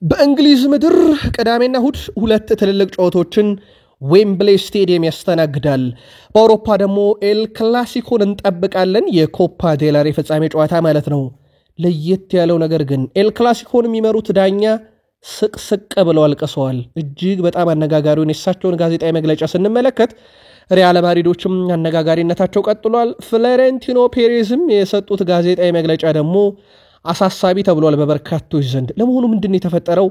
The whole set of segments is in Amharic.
በእንግሊዝ ምድር ቅዳሜና እሁድ ሁለት ትልልቅ ጨዋታዎችን ዌምብሌ ስቴዲየም ያስተናግዳል። በአውሮፓ ደግሞ ኤል ክላሲኮን እንጠብቃለን። የኮፓ ዴላሬ ፍጻሜ ጨዋታ ማለት ነው። ለየት ያለው ነገር ግን ኤል ክላሲኮን የሚመሩት ዳኛ ስቅስቅ ብለው አልቅሰዋል። እጅግ በጣም አነጋጋሪውን የሳቸውን ጋዜጣዊ መግለጫ ስንመለከት ሪያል ማድሪዶችም አነጋጋሪነታቸው ቀጥሏል። ፍሎሬንቲኖ ፔሬዝም የሰጡት ጋዜጣዊ መግለጫ ደግሞ አሳሳቢ ተብሏል በበርካቶች ዘንድ። ለመሆኑ ምንድነው የተፈጠረው?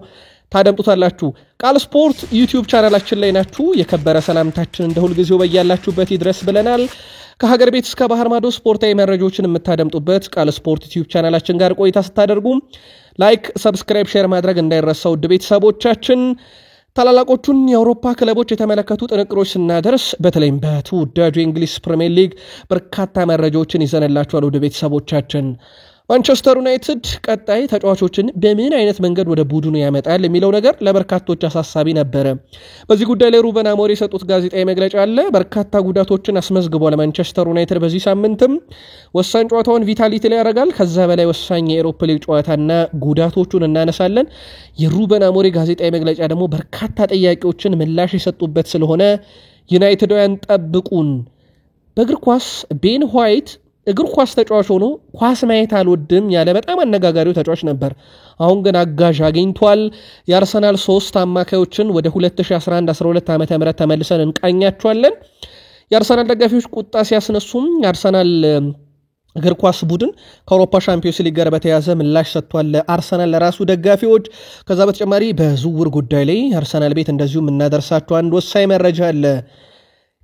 ታደምጡታላችሁ። ቃል ስፖርት ዩቲዩብ ቻናላችን ላይ ናችሁ። የከበረ ሰላምታችን እንደ ሁልጊዜው በያላችሁበት ይድረስ ብለናል። ከሀገር ቤት እስከ ባህር ማዶ ስፖርታዊ መረጃዎችን የምታደምጡበት ቃል ስፖርት ዩቲዩብ ቻናላችን ጋር ቆይታ ስታደርጉ ላይክ፣ ሰብስክራይብ፣ ሼር ማድረግ እንዳይረሳው ውድ ቤተሰቦቻችን። ታላላቆቹን የአውሮፓ ክለቦች የተመለከቱ ጥንቅሮች ስናደርስ በተለይም በተወዳጁ የእንግሊዝ ፕሪሚየር ሊግ በርካታ መረጃዎችን ይዘንላችኋል ውድ ቤተሰቦቻችን። ማንቸስተር ዩናይትድ ቀጣይ ተጫዋቾችን በምን አይነት መንገድ ወደ ቡድኑ ያመጣል የሚለው ነገር ለበርካቶች አሳሳቢ ነበረ። በዚህ ጉዳይ ላይ ሩበን አሞሪም የሰጡት ጋዜጣዊ መግለጫ አለ። በርካታ ጉዳቶችን አስመዝግቧል ማንቸስተር ዩናይትድ በዚህ ሳምንትም ወሳኝ ጨዋታውን ቪታሊቲ ላይ ያደርጋል። ከዛ በላይ ወሳኝ የኤሮፓ ሊግ ጨዋታና ጉዳቶቹን እናነሳለን። የሩበን አሞሪም ጋዜጣዊ መግለጫ ደግሞ በርካታ ጥያቄዎችን ምላሽ የሰጡበት ስለሆነ ዩናይትዳውያን ጠብቁን። በእግር ኳስ ቤን ዋይት እግር ኳስ ተጫዋች ሆኖ ኳስ ማየት አልወድም ያለ በጣም አነጋጋሪው ተጫዋች ነበር። አሁን ግን አጋዥ አግኝቷል። የአርሰናል 3 አማካዮችን ወደ 2011-12 ዓመተ ምህረት ተመልሰን እንቃኛቸዋለን። የአርሰናል ደጋፊዎች ቁጣ ሲያስነሱም የአርሰናል እግር ኳስ ቡድን ከአውሮፓ ሻምፒዮንስ ሊግ ጋር በተያያዘ ምላሽ ሰጥቷል አርሰናል ለራሱ ደጋፊዎች። ከዛ በተጨማሪ በዝውውር ጉዳይ ላይ አርሰናል ቤት እንደዚሁም እናደርሳቸው አንድ ወሳኝ መረጃ አለ።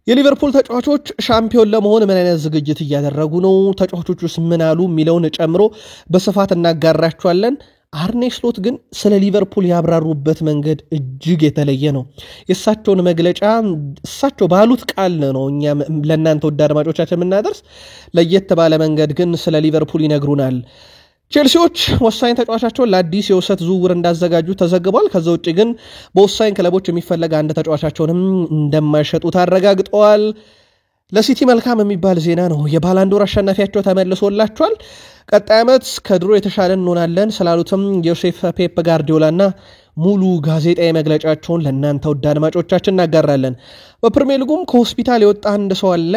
የሊቨርፑል ተጫዋቾች ሻምፒዮን ለመሆን ምን አይነት ዝግጅት እያደረጉ ነው፣ ተጫዋቾቹስ ምን አሉ የሚለውን ጨምሮ በስፋት እናጋራቸዋለን። አርኔ ስሎት ግን ስለ ሊቨርፑል ያብራሩበት መንገድ እጅግ የተለየ ነው። የእሳቸውን መግለጫ እሳቸው ባሉት ቃል ነው እኛ ለእናንተ ወደ አድማጮቻችን የምናደርስ። ለየት ባለ መንገድ ግን ስለ ሊቨርፑል ይነግሩናል። ቼልሲዎች ወሳኝ ተጫዋቻቸውን ለአዲስ የውሰት ዝውውር እንዳዘጋጁ ተዘግቧል። ከዛ ውጭ ግን በወሳኝ ክለቦች የሚፈለግ አንድ ተጫዋቻቸውንም እንደማይሸጡ ታረጋግጠዋል። ለሲቲ መልካም የሚባል ዜና ነው። የባላንዶር አሸናፊያቸው ተመልሶላቸዋል። ቀጣይ ዓመት ከድሮ የተሻለ እንሆናለን ስላሉትም ዮሴፍ ፔፕ ጋርዲዮላና ሙሉ ጋዜጣዊ መግለጫቸውን ለእናንተ ውድ አድማጮቻችን እናጋራለን። በፕሪሚየር ሊጉም ከሆስፒታል የወጣ አንድ ሰው አለ።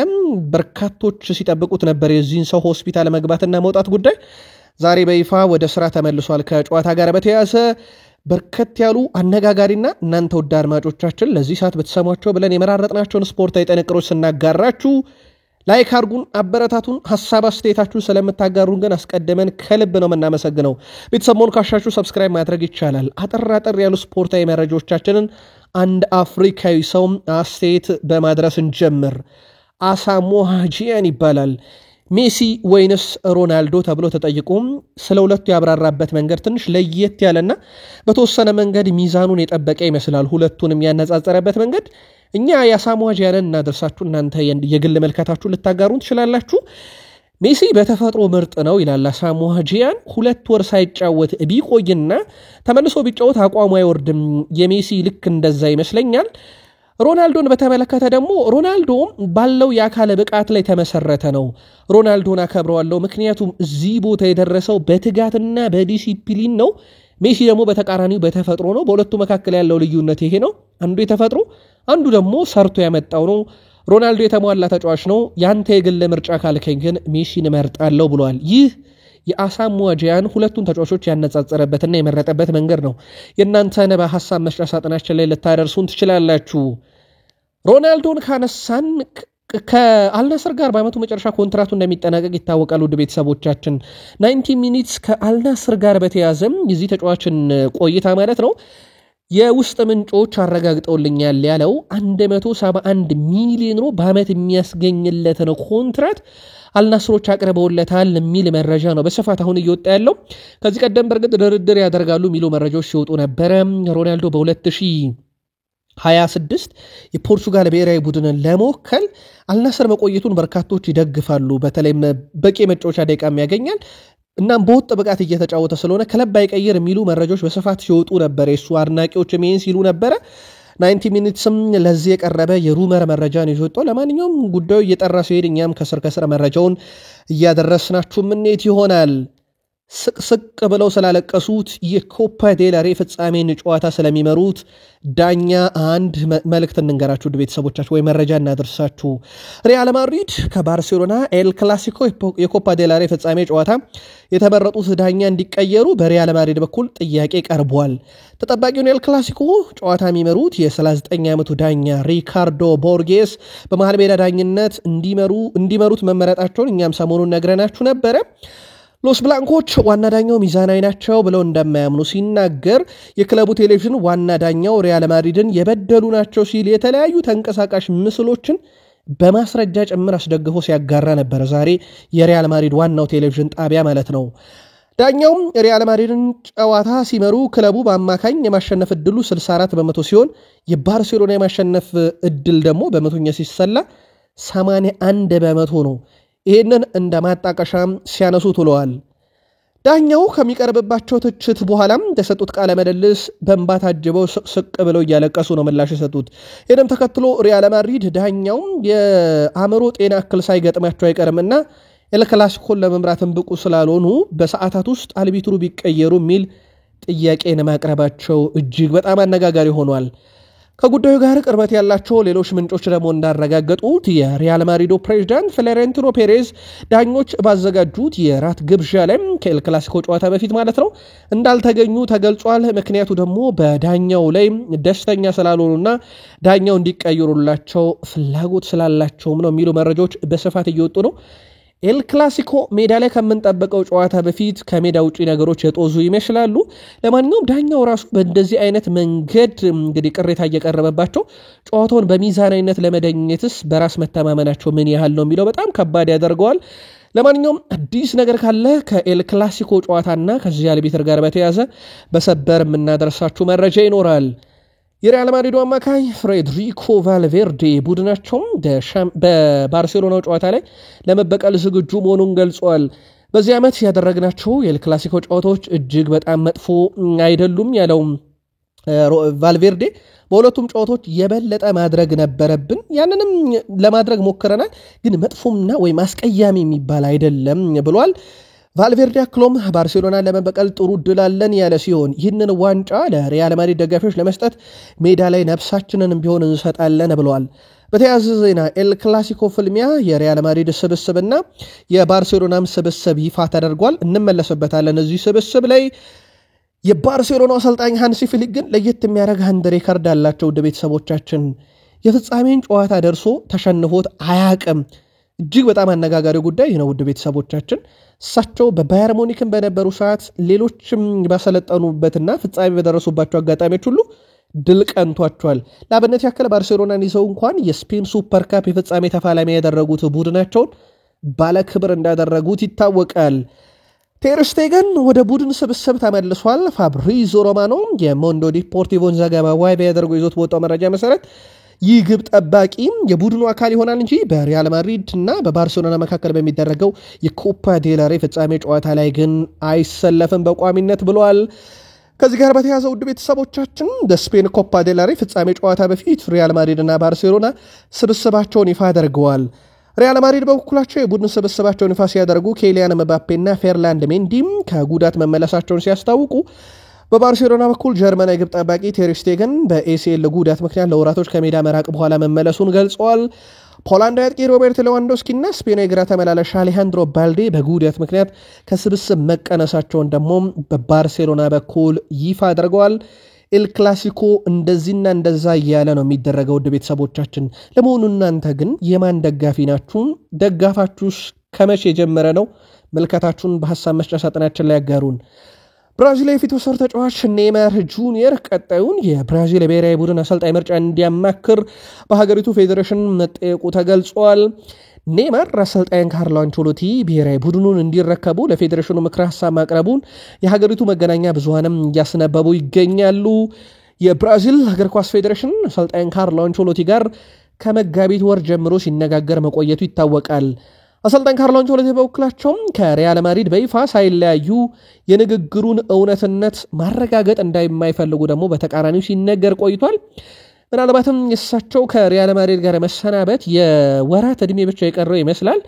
በርካቶች ሲጠብቁት ነበር የዚህን ሰው ሆስፒታል መግባትና መውጣት ጉዳይ። ዛሬ በይፋ ወደ ስራ ተመልሷል። ከጨዋታ ጋር በተያያዘ በርከት ያሉ አነጋጋሪና እናንተ ውድ አድማጮቻችን ለዚህ ሰዓት በተሰሟቸው ብለን የመራረጥናቸውን ስፖርታዊ ጥንቅሮች ስናጋራችሁ ላይክ አድርጉን፣ አበረታቱን። ሐሳብ አስተያየታችሁን ስለምታጋሩን ግን አስቀድመን ከልብ ነው የምናመሰግነው። ቤተሰብ መሆን ካሻችሁ ሰብስክራይብ ማድረግ ይቻላል። አጠር ያሉ ስፖርታዊ መረጃዎቻችንን አንድ አፍሪካዊ ሰው አስተያየት በማድረስ እንጀምር። አሳሞሃ ጂያን ይባላል። ሜሲ ወይንስ ሮናልዶ ተብሎ ተጠይቆም ስለ ሁለቱ ያብራራበት መንገድ ትንሽ ለየት ያለና በተወሰነ መንገድ ሚዛኑን የጠበቀ ይመስላል። ሁለቱንም ያነጻጸረበት መንገድ እኛ የአሳሞሃ ጂያንን እናደርሳችሁ፣ እናንተ የግል መልከታችሁ ልታጋሩን ትችላላችሁ። ሜሲ በተፈጥሮ ምርጥ ነው ይላል አሳሞሃ ጂያን። 2 ወር ሳይጫወት ቢቆይና ተመልሶ ቢጫወት አቋሙ አይወርድም። የሜሲ ልክ እንደዛ ይመስለኛል። ሮናልዶን በተመለከተ ደግሞ ሮናልዶ ባለው የአካል ብቃት ላይ ተመሰረተ ነው። ሮናልዶን አከብረዋለሁ ምክንያቱም እዚህ ቦታ የደረሰው በትጋትና በዲሲፕሊን ነው። ሜሲ ደግሞ በተቃራኒው በተፈጥሮ ነው። በሁለቱ መካከል ያለው ልዩነት ይሄ ነው። አንዱ የተፈጥሮ፣ አንዱ ደግሞ ሰርቶ ያመጣው ነው። ሮናልዶ የተሟላ ተጫዋች ነው። ያንተ የግል ምርጫ ካልከኝ ግን ሜሲን እመርጣለሁ ብሏል። ይህ የአሳሞሃ ጂያን ሁለቱን ተጫዋቾች ያነጻጸረበትና የመረጠበት መንገድ ነው። የእናንተን በሐሳብ መስጫ ሳጥናችን ላይ ልታደርሱን ትችላላችሁ። ሮናልዶን ካነሳን ከአልናስር ጋር በአመቱ መጨረሻ ኮንትራቱ እንደሚጠናቀቅ ይታወቃል። ውድ ቤተሰቦቻችን 90 ሚኒትስ ከአልናስር ጋር በተያዘም የዚህ ተጫዋችን ቆይታ ማለት ነው የውስጥ ምንጮች አረጋግጠውልኛል ያለው 171 ሚሊዮን ዩሮ በአመት የሚያስገኝለት ነው ኮንትራት አልናስሮች አቅርበውለታል የሚል መረጃ ነው በስፋት አሁን እየወጣ ያለው። ከዚህ ቀደም በርግጥ ድርድር ያደርጋሉ የሚሉ መረጃዎች ሲወጡ ነበረ። ሮናልዶ በ2026 የፖርቹጋል ብሔራዊ ቡድንን ለመወከል አልናስር መቆየቱን በርካቶች ይደግፋሉ። በተለይም በቂ መጫወቻ ደቂቃም ያገኛል። እናም በወጥ ብቃት እየተጫወተ ስለሆነ ክለብ አይቀይር የሚሉ መረጃዎች በስፋት ሲወጡ ነበር። የሱ አድናቂዎች ምን ሲሉ ነበር? 90 ሚኒትስም ለዚህ የቀረበ የሩመር መረጃን ይዞ ወጥቶ ለማንኛውም ጉዳዩ እየጠራ ሲሄድ እኛም ከስር መረጃውን እያደረስናችሁ ምንት ይሆናል። ስቅስቅ ብለው ስላለቀሱት የኮፓ ዴል ሬይ ፍጻሜን ጨዋታ ስለሚመሩት ዳኛ አንድ መልእክት እንንገራችሁ ቤተሰቦቻችሁ ወይ መረጃ እናደርሳችሁ። ሪያል ማድሪድ ከባርሴሎና ኤል ክላሲኮ የኮፓ ዴል ሬይ ፍጻሜ ጨዋታ የተመረጡት ዳኛ እንዲቀየሩ በሪያል ማድሪድ በኩል ጥያቄ ቀርቧል። ተጠባቂውን ኤል ክላሲኮ ጨዋታ የሚመሩት የ39 ዓመቱ ዳኛ ሪካርዶ ቦርጌስ በመሃል ሜዳ ዳኝነት እንዲመሩት መመረጣቸውን እኛም ሰሞኑን ነግረናችሁ ነበረ። ሎስ ብላንኮች ዋና ዳኛው ሚዛናዊ ናቸው ብለው እንደማያምኑ ሲናገር የክለቡ ቴሌቪዥን ዋና ዳኛው ሪያል ማድሪድን የበደሉ ናቸው ሲል የተለያዩ ተንቀሳቃሽ ምስሎችን በማስረጃ ጭምር አስደግፎ ሲያጋራ ነበር። ዛሬ የሪያል ማድሪድ ዋናው ቴሌቪዥን ጣቢያ ማለት ነው። ዳኛውም ሪያል ማድሪድን ጨዋታ ሲመሩ ክለቡ በአማካኝ የማሸነፍ እድሉ 64 በመቶ ሲሆን የባርሴሎና የማሸነፍ እድል ደግሞ በመቶኛ ሲሰላ 81 በመቶ ነው። ይህንን እንደ ማጣቀሻም ሲያነሱት ውለዋል። ዳኛው ከሚቀርብባቸው ትችት በኋላም የሰጡት ቃለ ምልልስ በእንባ ታጅበው ስቅ ብለው እያለቀሱ ነው ምላሽ የሰጡት። ይህንም ተከትሎ ሪያል ማድሪድ ዳኛው የአእምሮ ጤና እክል ሳይገጥማቸው አይቀርምና ኤል ክላሲኮን ለመምራትም ብቁ ስላልሆኑ በሰዓታት ውስጥ አልቢትሩ ቢቀየሩ የሚል ጥያቄን ማቅረባቸው እጅግ በጣም አነጋጋሪ ሆኗል። ከጉዳዩ ጋር ቅርበት ያላቸው ሌሎች ምንጮች ደግሞ እንዳረጋገጡት የሪያል ማድሪድ ፕሬዝዳንት ፍሎሬንቲኖ ፔሬዝ ዳኞች ባዘጋጁት የራት ግብዣ ላይ ከኤል ክላሲኮ ጨዋታ በፊት ማለት ነው እንዳልተገኙ ተገልጿል። ምክንያቱ ደግሞ በዳኛው ላይ ደስተኛ ስላልሆኑና ዳኛው እንዲቀየሩላቸው ፍላጎት ስላላቸውም ነው የሚሉ መረጃዎች በስፋት እየወጡ ነው። ኤል ክላሲኮ ሜዳ ላይ ከምንጠበቀው ጨዋታ በፊት ከሜዳ ውጪ ነገሮች የጦዙ ይመስላሉ። ለማንኛውም ዳኛው ራሱ በእንደዚህ አይነት መንገድ እንግዲህ ቅሬታ እየቀረበባቸው ጨዋታውን በሚዛናዊነት ለመደኘትስ በራስ መተማመናቸው ምን ያህል ነው የሚለው በጣም ከባድ ያደርገዋል። ለማንኛውም አዲስ ነገር ካለ ከኤል ክላሲኮ ጨዋታና ከዚህ አልቢትር ጋር በተያያዘ በሰበር የምናደርሳችሁ መረጃ ይኖራል። የሪያል ማድሪድ አማካይ ፍሬድሪኮ ቫልቬርዴ ቡድናቸው በባርሴሎናው ጨዋታ ላይ ለመበቀል ዝግጁ መሆኑን ገልጿል። በዚህ ዓመት ያደረግናቸው የኤል ክላሲኮ ጨዋታዎች እጅግ በጣም መጥፎ አይደሉም ያለው ቫልቬርዴ በሁለቱም ጨዋታዎች የበለጠ ማድረግ ነበረብን፣ ያንንም ለማድረግ ሞክረናል፣ ግን መጥፎምና ወይም አስቀያሚ የሚባል አይደለም ብሏል። ቫልቬርዴ አክሎም ባርሴሎና ለመበቀል ጥሩ ድል አለን ያለ ሲሆን ይህንን ዋንጫ ለሪያል ማድሪድ ደጋፊዎች ለመስጠት ሜዳ ላይ ነፍሳችንንም ቢሆን እንሰጣለን ብለዋል። በተያያዘ ዜና ኤል ክላሲኮ ፍልሚያ የሪያል ማድሪድ ስብስብና የባርሴሎናም ስብስብ ይፋ ተደርጓል። እንመለስበታለን። እዚህ ስብስብ ላይ የባርሴሎናው አሰልጣኝ ሃንሲ ፍሊክ ግን ለየት የሚያደርግ አንድ ሬከርድ አላቸው። ውድ ቤተሰቦቻችን የፍጻሜን ጨዋታ ደርሶ ተሸንፎት አያቅም። እጅግ በጣም አነጋጋሪ ጉዳይ ነው። ውድ ቤተሰቦቻችን እሳቸው በባየር ሙኒክን በነበሩ ሰዓት ሌሎችም ባሰለጠኑበትና ፍጻሜ በደረሱባቸው አጋጣሚዎች ሁሉ ድል ቀንቷቸዋል። ለአብነት ያክል ባርሴሎናን ይዘው እንኳን የስፔን ሱፐር ካፕ የፍጻሜ ተፋላሚ ያደረጉት ቡድናቸውን ባለክብር እንዳደረጉት ይታወቃል። ቴር ስቴገን ወደ ቡድን ስብስብ ተመልሷል። ፋብሪዞ ሮማኖ የሞንዶ ዲፖርቲቮን ዘገባ ዋይ ቢያደርጉ ይዞት በወጣው መረጃ መሰረት ይህ ግብ ጠባቂ የቡድኑ አካል ይሆናል እንጂ በሪያል ማድሪድ እና በባርሴሎና መካከል በሚደረገው የኮፓ ዴል ሬይ ፍጻሜ ጨዋታ ላይ ግን አይሰለፍም በቋሚነት ብሏል። ከዚህ ጋር በተያያዘ ውድ ቤተሰቦቻችን በስፔን ኮፓ ዴል ሬይ ፍጻሜ ጨዋታ በፊት ሪያል ማድሪድ እና ባርሴሎና ስብስባቸውን ይፋ አድርገዋል። ሪያል ማድሪድ በበኩላቸው የቡድን ስብስባቸውን ይፋ ሲያደርጉ ኬሊያን ምባፔና ፌርላንድ ሜንዲም ከጉዳት መመለሳቸውን ሲያስታውቁ፣ በባርሴሎና በኩል ጀርመናዊ ግብ ጠባቂ ቴር ስቴገን በኤሲኤል ጉዳት ምክንያት ለወራቶች ከሜዳ መራቅ በኋላ መመለሱን ገልጸዋል። ፖላንዳዊ አጥቂ ሮቤርት ሌዋንዶስኪና ስፔናዊ ግራ ተመላላሽ አሌሃንድሮ ባልዴ በጉዳት ምክንያት ከስብስብ መቀነሳቸውን ደግሞ በባርሴሎና በኩል ይፋ አድርገዋል። ኤል ክላሲኮ እንደዚህና እንደዛ እያለ ነው የሚደረገው። ውድ ቤተሰቦቻችን ለመሆኑ እናንተ ግን የማን ደጋፊ ናችሁ? ደጋፋችሁስ ከመቼ የጀመረ ነው? መልከታችሁን በሐሳብ መስጫ ሳጥናችን ላይ ያጋሩን። ብራዚል የፊት ወሰር ተጫዋች ኔይማር ጁኒየር ቀጣዩን የብራዚል ብሔራዊ ቡድን አሰልጣኝ ምርጫ እንዲያማክር በሀገሪቱ ፌዴሬሽን መጠየቁ ተገልጿል። ኔይማር አሰልጣኝ ካርሎ አንቸሎቲ ብሔራዊ ቡድኑን እንዲረከቡ ለፌዴሬሽኑ ምክረ ሐሳብ ማቅረቡን የሀገሪቱ መገናኛ ብዙሃንም እያስነበቡ ይገኛሉ። የብራዚል እግር ኳስ ፌዴሬሽን አሰልጣኝ ካርሎ አንቸሎቲ ጋር ከመጋቢት ወር ጀምሮ ሲነጋገር መቆየቱ ይታወቃል። አሰልጣኝ ካርሎ አንቸሎቲ በበኩላቸውም ከሪያል ማድሪድ በይፋ ሳይለያዩ የንግግሩን እውነትነት ማረጋገጥ እንደማይፈልጉ ደግሞ በተቃራኒው ሲነገር ቆይቷል። ምናልባትም የእሳቸው ከሪያል ማድሪድ ጋር መሰናበት የወራት ዕድሜ ብቻ የቀረው ይመስላል።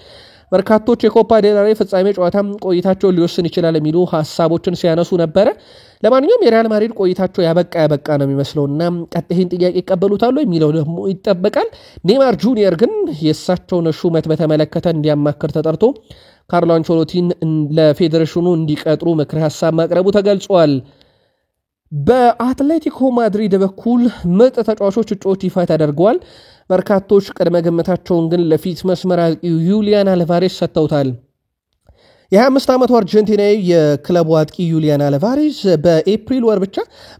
በርካቶች የኮፓ ዴል ሬይ ፍጻሜ ጨዋታም ቆይታቸው ሊወስን ይችላል የሚሉ ሐሳቦችን ሲያነሱ ነበር። ለማንኛውም የሪያል ማድሪድ ቆይታቸው ያበቃ ነው የሚመስለውና ቀጥይን ጥያቄ ይቀበሉታል የሚለው ደግሞ ይጠበቃል። ኔይማር ጁኒየር ግን የእሳቸውን ሹመት በተመለከተ እንዲያማክር ተጠርቶ ካርሎ አንቸሎቲን ለፌዴሬሽኑ እንዲቀጥሩ ምክር ሐሳብ ማቅረቡ ተገልጿል። በአትሌቲኮ ማድሪድ በኩል ምርጥ ተጫዋቾች እጩዎች ይፋ ተደርገዋል። በርካቶች ቅድመ ግምታቸውን ግን ለፊት መስመር አጥቂው ዩሊያን አልቫሬዝ ሰጥተውታል። የ25 ዓመቱ አርጀንቲናዊ የክለቡ አጥቂ ዩሊያን አልቫሬዝ በኤፕሪል ወር ብቻ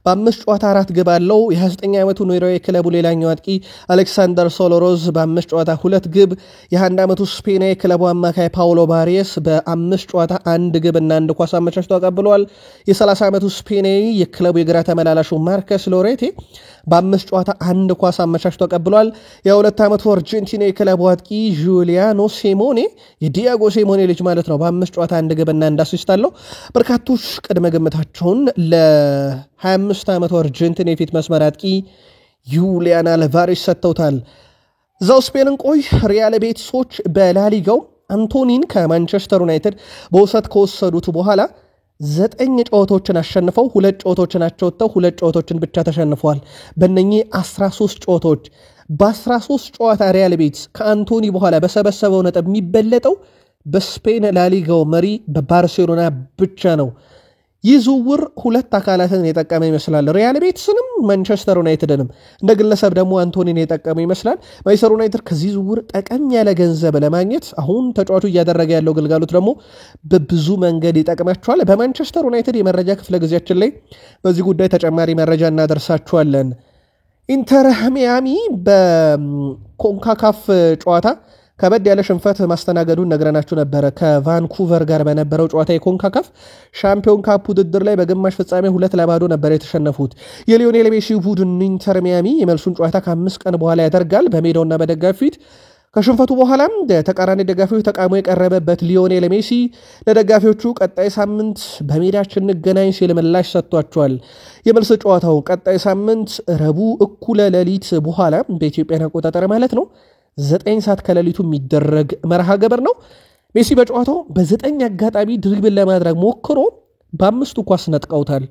በ5 ጨዋታ 4 ግብ አለው። የ29 ዓመቱ ኖርዌይ የክለቡ ሌላኛው አጥቂ አሌክሳንደር ሶሎሮዝ በ5 ጨዋታ 2 ግብ፣ የ21 ዓመቱ ስፔናዊ የክለቡ አማካይ ፓውሎ ባሪየስ በ5 ጨዋታ 1 ግብ እና 1 ኳስ አመቻችቶ አቀብለዋል። የ30 ዓመቱ ስፔናዊ የክለቡ የግራ ተመላላሹ ማርከስ ሎሬቴ በ5 ጨዋታ 1 ኳስ አመቻችቶ አቀብለዋል። የ2 ዓመቱ አርጀንቲናዊ የክለቡ አጥቂ ጁሊያኖ ሲሞኔ የዲያጎ ሲሞኔ ልጅ ማለት ነው በ5 ጨዋታ 1 ግብና 1 አሲስት አለው። በርካቶች ቅድመ ግምታቸውን ለ25 ዓመቱ አርጀንቲና የፊት መስመር አጥቂ ዩሊያን አልቫሬዝ ሰጥተውታል። እዛው ስፔንን ቆይ ሪያል ቤቲሶች በላሊጋው አንቶኒን ከማንቸስተር ዩናይትድ በውሰት ከወሰዱት በኋላ 9 ጨዋታዎችን አሸንፈው 2 ጨዋታዎችን አቻውተው 2 ጨዋታዎችን ብቻ ተሸንፈዋል። በእነኚህ 13 ጨዋታዎች በ13 ጨዋታ ሪያል ቤቲስ ከአንቶኒ በኋላ በሰበሰበው ነጥብ የሚበለጠው በስፔን ላሊጋው መሪ በባርሴሎና ብቻ ነው። ይህ ዝውውር ሁለት አካላትን የጠቀመ ይመስላል። ሪያል ቤቲስንም ማንቸስተር ዩናይትድንም። እንደ ግለሰብ ደግሞ አንቶኒን የጠቀመ ይመስላል። ማንቸስተር ዩናይትድ ከዚህ ዝውውር ጠቀም ያለ ገንዘብ ለማግኘት አሁን ተጫዋቹ እያደረገ ያለው ግልጋሎት ደግሞ በብዙ መንገድ ይጠቅማቸዋል። በማንቸስተር ዩናይትድ የመረጃ ክፍለ ጊዜያችን ላይ በዚህ ጉዳይ ተጨማሪ መረጃ እናደርሳችኋለን። ኢንተር ሚያሚ በኮንካካፍ ጨዋታ ከበድ ያለ ሽንፈት ማስተናገዱን ነግረናችሁ ነበረ። ከቫንኩቨር ጋር በነበረው ጨዋታ የኮንካካፍ ሻምፒዮን ካፕ ውድድር ላይ በግማሽ ፍጻሜ 2-0 ነበር የተሸነፉት። የሊዮኔል ሜሲ ቡድን ኢንተር ሚያሚ የመልሱን ጨዋታ ከ5 ቀን በኋላ ያደርጋል በሜዳውና በደጋፊ ፊት። ከሽንፈቱ በኋላም ተቃራኒ ደጋፊዎች ተቃውሞ የቀረበበት ሊዮኔል ሜሲ ለደጋፊዎቹ ቀጣይ ሳምንት በሜዳችን እንገናኝ ሲል ምላሽ ሰጥቷቸዋል። የመልስ ጨዋታው ቀጣይ ሳምንት ረቡዕ እኩለ ሌሊት በኋላ በኢትዮጵያ አቆጣጠር ማለት ነው 9 ሰዓት ከሌሊቱ የሚደረግ መርሃ ግብር ነው። ሜሲ በጨዋታው በ9 አጋጣሚ ድሪብል ለማድረግ ሞክሮ በ5 ኳስ ነጥቀውታል።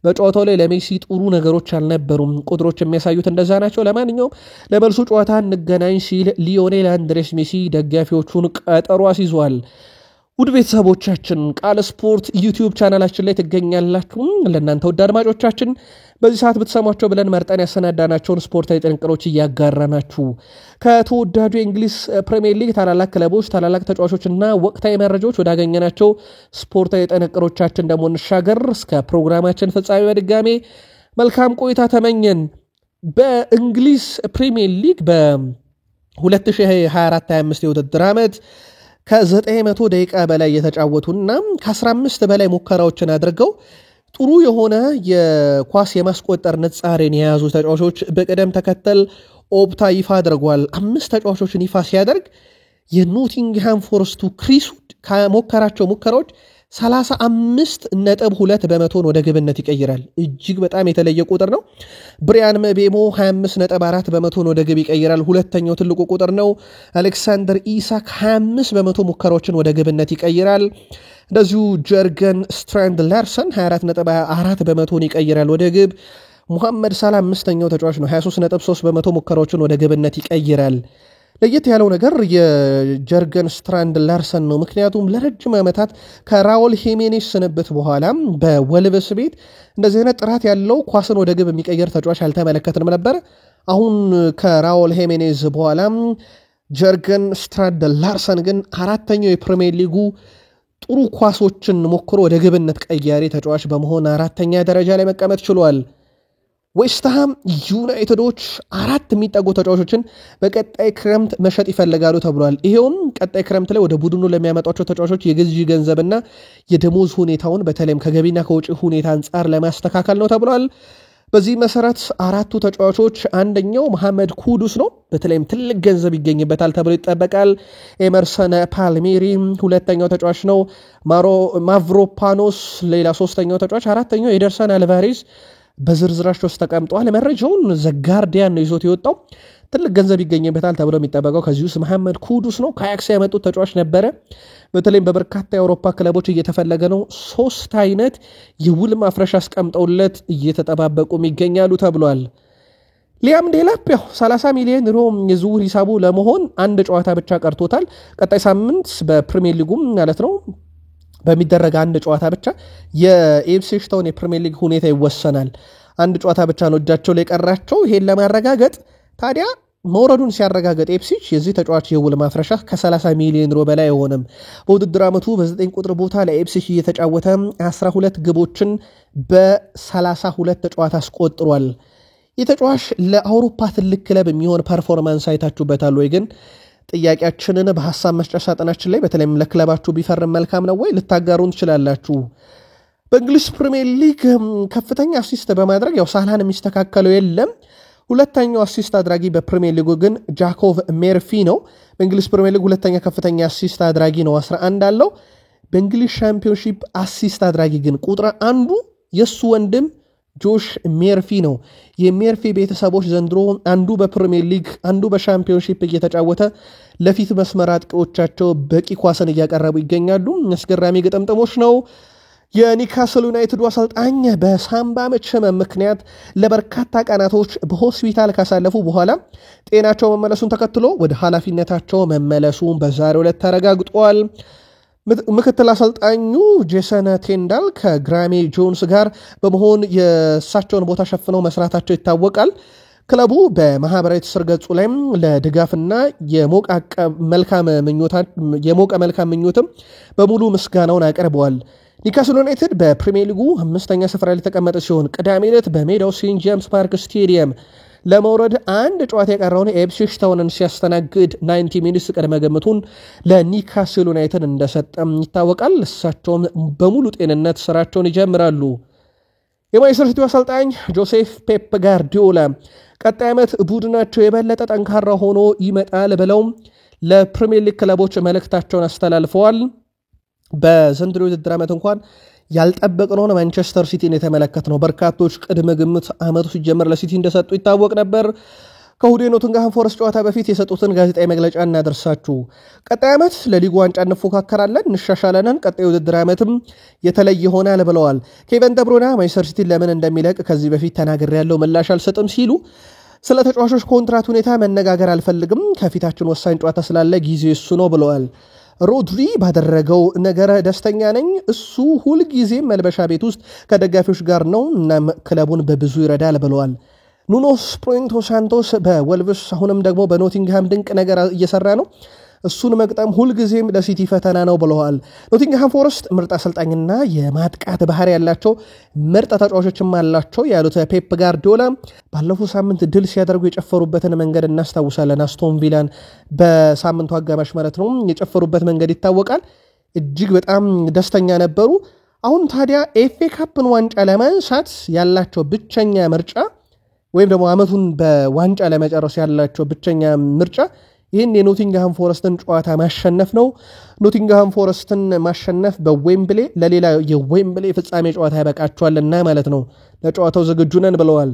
በጨዋታው ላይ ለሜሲ ጥሩ ነገሮች አልነበሩም። ቁጥሮች የሚያሳዩት እንደዛ ናቸው። ለማንኛውም ለመልሱ ጨዋታ እንገናኝ ሲል ሊዮኔል አንድሬስ ሜሲ ደጋፊዎቹን ቀጠሮ አስይዟል። ውድ ቤተሰቦቻችን ቃል ስፖርት ዩቲዩብ ቻናላችን ላይ ትገኛላችሁ። ለእናንተ ውድ አድማጮቻችን በዚህ ሰዓት ብትሰሟቸው ብለን መርጠን ያሰናዳናቸውን ስፖርታዊ ጥንቅሮች እያጋራናችሁ ከተወዳጁ የእንግሊዝ ፕሪሚየር ሊግ ታላላቅ ክለቦች፣ ታላላቅ ተጫዋቾችና ወቅታዊ መረጃዎች ወዳገኘናቸው ስፖርታዊ ጥንቅሮቻችን ደግሞ እንሻገር። እስከ ፕሮግራማችን ፍጻሜ በድጋሜ መልካም ቆይታ ተመኘን። በእንግሊዝ ፕሪሚየር ሊግ በ2024-25 የውድድር ዓመት ከ900 ደቂቃ በላይ የተጫወቱና ከ15 በላይ ሙከራዎችን አድርገው ጥሩ የሆነ የኳስ የማስቆጠር ንጻሬን የያዙ ተጫዋቾች በቅደም ተከተል ኦፕታ ይፋ አድርጓል። 5 ተጫዋቾችን ይፋ ሲያደርግ የኖቲንግሃም ፎረስቱ ክሪስ ውድ ከሞከራቸው ሙከራዎች 35.2 በመቶን ወደ ግብነት ይቀይራል። እጅግ በጣም የተለየ ቁጥር ነው። ብሪያን ምቤሞ 25.4 በመቶን ወደ ግብ ይቀይራል። ሁለተኛው ትልቁ ቁጥር ነው። አሌክሳንደር ኢሳክ 25 በመቶ ሙከራዎችን ወደ ግብነት ይቀይራል። እንደዚሁ ጀርገን ስትራንድ ላርሰን 24.4 በመቶን ይቀይራል ወደ ግብ። ሙሐመድ ሳላ አምስተኛው ተጫዋች ነው። 23.3 በመቶ ሙከራዎችን ወደ ግብነት ይቀይራል። ለየት ያለው ነገር የጀርገን ስትራንድ ላርሰን ነው። ምክንያቱም ለረጅም ዓመታት ከራውል ሄሜኔስ ስንብት በኋላ በወልቭስ ቤት እንደዚህ አይነት ጥራት ያለው ኳስን ወደ ግብ የሚቀየር ተጫዋች አልተመለከትንም ነበር። አሁን ከራውል ሄሜኔዝ በኋላ ጀርገን ስትራንድ ላርሰን ግን አራተኛው የፕሪሚየር ሊጉ ጥሩ ኳሶችን ሞክሮ ወደ ግብነት ቀያሪ ተጫዋች በመሆን 4ኛ ደረጃ ላይ መቀመጥ ችሏል። ዌስትሃም ዩናይትዶች 4 የሚጠጉ ተጫዋቾችን በቀጣይ ክረምት መሸጥ ይፈልጋሉ ተብሏል። ይሄውም ቀጣይ ክረምት ላይ ወደ ቡድኑ ለሚያመጣቸው ተጫዋቾች የግዢ ገንዘብና የደሞዝ ሁኔታውን በተለይም ከገቢና ከውጪ ሁኔታ አንጻር ለማስተካከል ነው ተብሏል። በዚህ መሰረት 4ቱ ተጫዋቾች አንደኛው መሐመድ ኩዱስ ነው። በተለይም ትልቅ ገንዘብ ይገኝበታል ተብሎ ይጠበቃል። ኤመርሰን ፓልሜሪ ሁለተኛው ተጫዋች ነው። ማቭሮፓኖስ ሌላ ሶስተኛው ተጫዋች፣ አራተኛው ኤደርሰን አልቫሬዝ በዝርዝራቸው ውስጥ ተቀምጠዋል። መረጃውን ዘጋርዲያን ነው ይዞት የወጣው። ትልቅ ገንዘብ ይገኝበታል ተብሎ የሚጠበቀው ከዚህ ውስጥ መሐመድ ኩዱስ ነው። ከአያክስ ያመጡት ተጫዋች ነበረ። በተለይም በበርካታ የአውሮፓ ክለቦች እየተፈለገ ነው። 3 አይነት የውል ማፍረሻ አስቀምጠውለት እየተጠባበቁ ይገኛሉ ተብሏል። ሊያም ዴላፕ 30 ሚሊዮን ዩሮ የዝውውር ሂሳቡ ለመሆን አንድ ጨዋታ ብቻ ቀርቶታል። ቀጣይ ሳምንት በፕሪሚየር ሊጉም ማለት ነው በሚደረግ አንድ ጨዋታ ብቻ የኢፕስዊች ታውን የፕሪሚየር ሊግ ሁኔታ ይወሰናል። አንድ ጨዋታ ብቻ ነው እጃቸው ላይ ቀራቸው። ይሄን ለማረጋገጥ ታዲያ መውረዱን ሲያረጋግጥ ኢፕስዊች የዚህ ተጫዋች የውል ማፍረሻ ከ30 ሚሊዮን ዩሮ በላይ አይሆንም። በውድድር ዓመቱ በ9 ቁጥር ቦታ ለኢፕስዊች እየተጫወተ 12 ግቦችን በ32 ጨዋታ አስቆጥሯል። የተጫዋች ለአውሮፓ ትልቅ ክለብ የሚሆን ፐርፎርማንስ አይታችሁበታል ወይ? ግን ጥያቄያችንን በሐሳብ መስጫ ሳጥናችን ላይ በተለይም ለክለባችሁ ቢፈርም መልካም ነው ወይ ልታጋሩን ትችላላችሁ። በእንግሊዝ ፕሪሚየር ሊግ ከፍተኛ አሲስት በማድረግ ሳላህን የሚስተካከለው የለም። ሁለተኛው አሲስት አድራጊ በፕሪሚየር ሊጉ ግን ጃኮቭ ሜርፊ ነው። በእንግሊዝ ፕሪሚየር ሊግ ሁለተኛ ከፍተኛ አሲስት አድራጊ ነው፣ 11 አለው። በእንግሊዝ ሻምፒዮንሺፕ አሲስት አድራጊ ግን ቁጥር አንዱ የሱ ወንድም ጆሽ ሜርፊ ነው። የሜርፊ ቤተሰቦች ዘንድሮ አንዱ በፕሪሚየር ሊግ አንዱ በሻምፒዮንሺፕ እየተጫወተ ለፊት መስመር አጥቂዎቻቸው በቂ ኳስን እያቀረቡ ይገኛሉ። አስገራሚ ግጥምጥሞች ነው። የኒካስል ዩናይትድ አሰልጣኝ በሳምባ ምች ህመም ምክንያት ለበርካታ ቀናቶች በሆስፒታል ካሳለፉ በኋላ ጤናቸው መመለሱን ተከትሎ ወደ ኃላፊነታቸው መመለሱን በዛሬው ዕለት ተረጋግጧል። ምክትል አሰልጣኙ ጄሰን ቴንዳል ከግራሜ ጆንስ ጋር በመሆን የእሳቸውን ቦታ ሸፍነው መስራታቸው ይታወቃል። ክለቡ በማህበራዊ ትስስር ገጹ ላይም ለድጋፍና የሞቀ መልካም ምኞትም በሙሉ ምስጋናውን አቅርበዋል። ኒካስል ዩናይትድ በፕሪሚየር ሊጉ 5ኛ ስፍራ ላይ ተቀመጠ ሲሆን ቅዳሜ ዕለት በሜዳው ሴንት ጄምስ ፓርክ ስቴዲየም ለመውረድ አንድ ጨዋታ የቀረውን ኢፕስዊች ታውንን ሲያስተናግድ 90 ሚኒትስ ቅድመ ግምቱን ለኒካስል ዩናይትድ እንደሰጠም ይታወቃል። እሳቸውም በሙሉ ጤንነት ስራቸውን ይጀምራሉ። የማንቸስተር ሲቲ አሰልጣኝ ጆሴፍ ፔፕ ጋርዲዮላ ቀጣይ ዓመት ቡድናቸው የበለጠ ጠንካራ ሆኖ ይመጣል ብለው ለፕሪሚየር ሊግ ክለቦች መልእክታቸውን አስተላልፈዋል። በዘንድሮ የውድድር ዓመት እንኳን ያልጠበቅነውን ማንቸስተር ሲቲን የተመለከትነው በርካቶች ቅድመ ግምት ዓመቱ ሲጀመር ለሲቲ እንደሰጡ ይታወቅ ነበር። ከእሁዱ የኖቲንግሃም ፎረስት ጨዋታ በፊት የሰጡትን ጋዜጣዊ መግለጫ እናደርሳችሁ። ቀጣይ ዓመት ለሊጉ ዋንጫ እንፎካከራለን፣ እንሻሻለናል፣ ቀጣይ የውድድር ዓመትም የተለየ ይሆናል ብለዋል። ኬቨን ደብሮና ማንቸስተር ሲቲን ለምን እንደሚለቅ ከዚህ በፊት ተናግሬያለሁ፣ ምላሽ አልሰጥም ሲሉ ስለ ተጫዋቾች ኮንትራት ሁኔታ መነጋገር አልፈልግም፣ ከፊታችን ወሳኝ ጨዋታ ስላለ ጊዜ እሱ ነው ብለዋል። ሮድሪ ባደረገው ነገር ደስተኛ ነኝ። እሱ ሁልጊዜም መልበሻ ቤት ውስጥ ከደጋፊዎች ጋር ነው እና ክለቡን በብዙ ይረዳል ብለዋል። ኑኖ ስፕሪንቶ ሳንቶስ በወልቭስ አሁንም ደግሞ በኖቲንግሃም ድንቅ ነገር እየሰራ ነው። እሱን መግጠም ሁልጊዜም ለሲቲ ፈተና ነው ብለዋል። ኖቲንግሃም ፎረስት ምርጥ አሰልጣኝና የማጥቃት ባህሪ ያላቸው ምርጥ ተጫዋቾችም አላቸው ያሉት ፔፕ ጋርዲዮላ ባለፈው ሳምንት ድል ሲያደርጉ የጨፈሩበትን መንገድ እናስታውሳለን። አስቶን ቪላን በሳምንቱ አጋማሽ ማለት ነው የጨፈሩበት መንገድ ይታወቃል። እጅግ በጣም ደስተኛ ነበሩ። አሁን ታዲያ ኤፍኤ ካፕን ዋንጫ ለማንሳት ያላቸው ብቸኛ ምርጫ ወይም ደግሞ ዓመቱን በዋንጫ ለመጨረስ ያላቸው ብቸኛ ምርጫ ይህን የኖቲንግሃም ፎረስትን ጨዋታ ማሸነፍ ነው። ኖቲንግሃም ፎረስትን ማሸነፍ በዌምብሌ ለሌላ የዌምብሌ ፍጻሜ ጨዋታ ያበቃቸዋልና ማለት ነው። ለጨዋታው ዝግጁ ነን ብለዋል።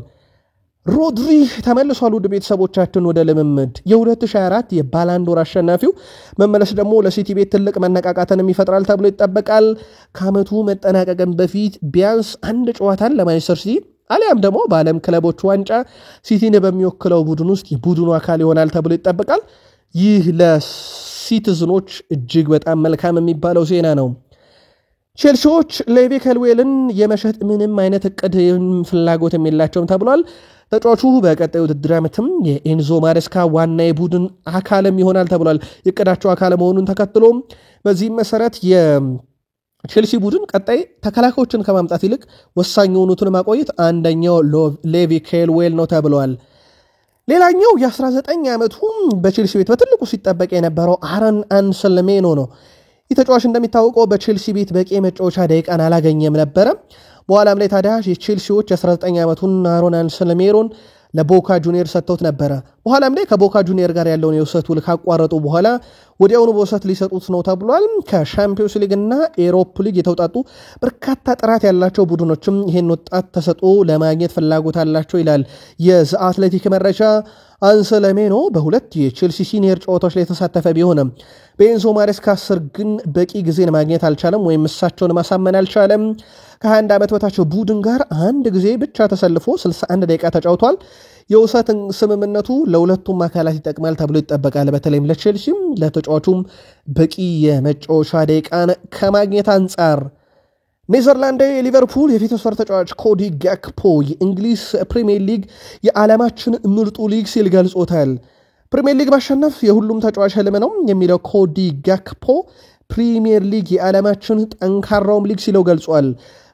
ሮድሪ ተመልሷል። ውድ ቤተሰቦቻችን ወደ ልምምድ የ2024 የባላንዶር አሸናፊው መመለስ ደግሞ ለሲቲ ቤት ትልቅ መነቃቃትን ይፈጥራል ተብሎ ይጠበቃል። ከዓመቱ መጠናቀቅም በፊት ቢያንስ አንድ ጨዋታን ለማንቸስተር ሲቲ አሊያም ደግሞ በዓለም ክለቦች ዋንጫ ሲቲን በሚወክለው ቡድን ውስጥ የቡድኑ አካል ይሆናል ተብሎ ይጠበቃል። ይህ ለሲቲዝኖች እጅግ በጣም መልካም የሚባለው ዜና ነው። ቼልሲዎች ሌቪ ከልዌልን የመሸጥ ምንም አይነት እቅድ ፍላጎት የላቸውም ተብሏል። ተጫዋቹ በቀጣዩ ውድድር ዓመትም የኤንዞ ማሬስካ ዋና የቡድን አካልም ይሆናል ተብሏል። የእቅዳቸው አካል መሆኑን ተከትሎ በዚህም መሰረት ቼልሲ ቡድን ቀጣይ ተከላካዮችን ከማምጣት ይልቅ ወሳኝ የሆኑትን ማቆየት አንደኛው ሌቪ ከልዌል ነው ተብሏል። ሌላኛው የ19 ዓመቱ በቼልሲ ቤት በትልቁ ሲጠበቅ የነበረው አረን አንሰልሜኖ ነው። ይህ ተጫዋች እንደሚታወቀው በቼልሲ ቤት በቂ መጫወቻ ደቂቃን አላገኘም ነበረ። በኋላም ላይ ታዲያ የቼልሲዎች የ19 ዓመቱን አሮን አንሰልሜኖን ለቦካ ጁኒየር ሰጥተውት ነበረ። በኋላም ላይ ከቦካ ጁኒየር ጋር ያለውን የውሰት ውል ካቋረጡ በኋላ ወዲያውኑ በውሰት ሊሰጡት ነው ተብሏል። ከሻምፒዮንስ ሊግ እና ኤሮፕ ሊግ የተውጣጡ በርካታ ጥራት ያላቸው ቡድኖችም ይህን ወጣት ተሰጥኦ ለማግኘት ፍላጎት አላቸው ይላል የዘ አትሌቲክ መረጃ። አንሰለሜኖ በሁለት የቼልሲ ሲኒየር ጨዋታዎች ላይ ተሳተፈ ቢሆንም በኤንዞ ማሬስካ ስር ግን በቂ ጊዜን ማግኘት አልቻለም ወይም እሳቸውን ማሳመን አልቻለም። ከ21 ዓመት በታች ቡድን ጋር አንድ ጊዜ ብቻ ተሰልፎ 61 ደቂቃ ተጫውቷል። የውሰት ስምምነቱ ለሁለቱም አካላት ይጠቅማል ተብሎ ይጠበቃል። በተለይም ለቼልሲም ለተጫዋቹም በቂ የመጫወቻ ደቂቃን ከማግኘት አንጻር ኔዘርላንዳዊ የሊቨርፑል የፊት መስመር ተጫዋች ኮዲ ጋክፖ የእንግሊዝ ፕሪሚየር ሊግ የዓለማችን ምርጡ ሊግ ሲል ገልጾታል። ፕሪሚየር ሊግ ማሸነፍ የሁሉም ተጫዋች ህልም ነው የሚለው ኮዲ ጋክፖ ፕሪሚየር ሊግ የዓለማችን ጠንካራውም ሊግ ሲለው ገልጿል።